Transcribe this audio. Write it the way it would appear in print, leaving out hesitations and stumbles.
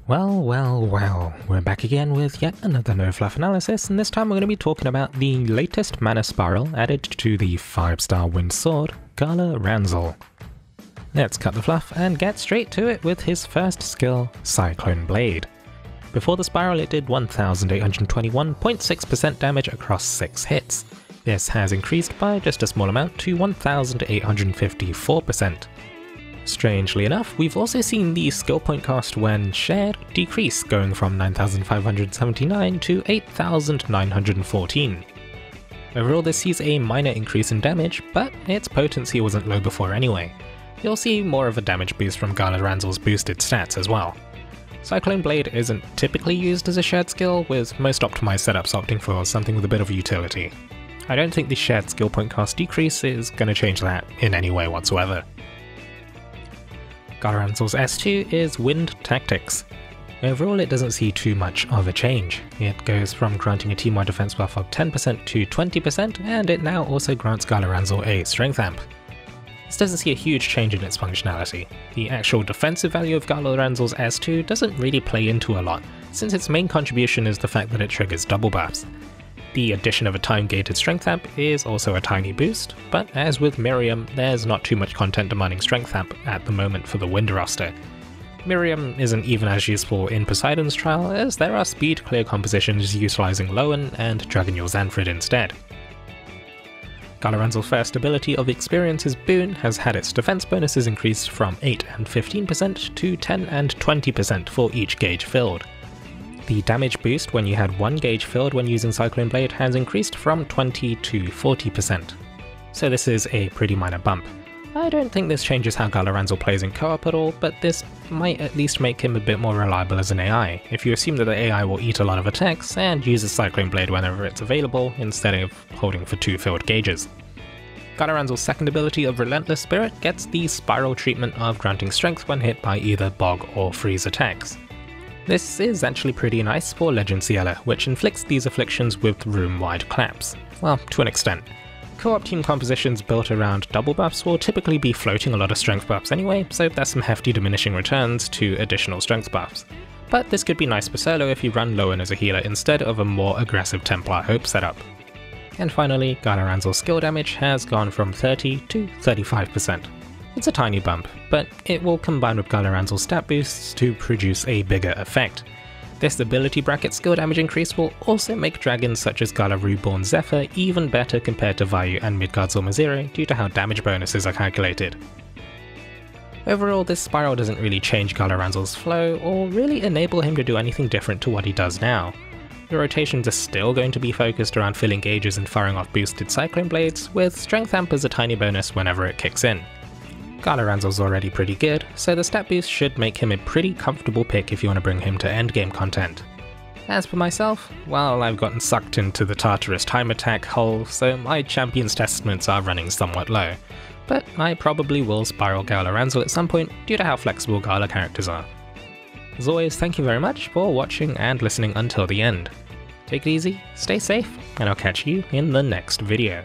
Well, we're back again with yet another no fluff analysis, and this time we're going to be talking about the latest mana spiral added to the 5-star wind sword, Gala Ranzal. Let's cut the fluff and get straight to it with his first skill, Cyclone Blade. Before the spiral it did 1821.6% damage across 6 hits. This has increased by just a small amount to 1854%. Strangely enough, we've also seen the skill point cost when shared decrease, going from 9579 to 8914. Overall this sees a minor increase in damage, but its potency wasn't low before anyway. You'll see more of a damage boost from Gala Ranzal's boosted stats as well. Cyclone Blade isn't typically used as a shared skill, with most optimized setups opting for something with a bit of utility. I don't think the shared skill point cost decrease is going to change that in any way whatsoever. Gala Ranzal's S2 is Wind Tactics. Overall it doesn't see too much of a change. It goes from granting a team-wide defense buff of 10% to 20%, and it now also grants Gala Ranzal a strength amp. This doesn't see a huge change in its functionality. The actual defensive value of Gala Ranzal's S2 doesn't really play into a lot, since its main contribution is the fact that it triggers double buffs. The addition of a time-gated strength amp is also a tiny boost, but as with Miriam, there's not too much content demanding strength amp at the moment for the Wind roster. Miriam isn't even as useful in Poseidon's trial, as there are speed clear compositions utilising Lowen and Dragalia Xanthrid instead. Gala Ranzal's first ability of Experience's Boon has had its defense bonuses increased from 8 and 15% to 10 and 20% for each gauge filled. The damage boost when you had 1 gauge filled when using Cyclone Blade has increased from 20 to 40%. So this is a pretty minor bump. I don't think this changes how Gala Ranzal plays in co-op at all, but this might at least make him a bit more reliable as an AI, if you assume that the AI will eat a lot of attacks and uses Cyclone Blade whenever it's available, instead of holding for 2 filled gauges. Gala Ranzal's second ability of Relentless Spirit gets the spiral treatment of granting strength when hit by either Bog or Freeze attacks. This is actually pretty nice for Legend Ciela, which inflicts these afflictions with room-wide claps. Well, to an extent. Co-op team compositions built around double buffs will typically be floating a lot of strength buffs anyway, so there's some hefty diminishing returns to additional strength buffs. But this could be nice for solo if you run Lowen as a healer instead of a more aggressive Templar Hope setup. And finally, Gala Ranzal's skill damage has gone from 30 to 35%. It's a tiny bump, but it will combine with Gala Ranzal's stat boosts to produce a bigger effect. This ability bracket skill damage increase will also make dragons such as Gala Reborn Zephyr even better compared to Vayu and Midgard's Zero due to how damage bonuses are calculated. Overall, this spiral doesn't really change Gala Ranzal's flow or really enable him to do anything different to what he does now. The rotations are still going to be focused around filling gauges and firing off boosted Cyclone Blades, with Strength Amp as a tiny bonus whenever it kicks in. Gala Ranzal's already pretty good, so the stat boost should make him a pretty comfortable pick if you want to bring him to endgame content. As for myself, well, I've gotten sucked into the Tartarus time attack hole, so my Champion's Testaments are running somewhat low, but I probably will spiral Gala Ranzal at some point due to how flexible Gala characters are. As always, thank you very much for watching and listening until the end. Take it easy, stay safe, and I'll catch you in the next video.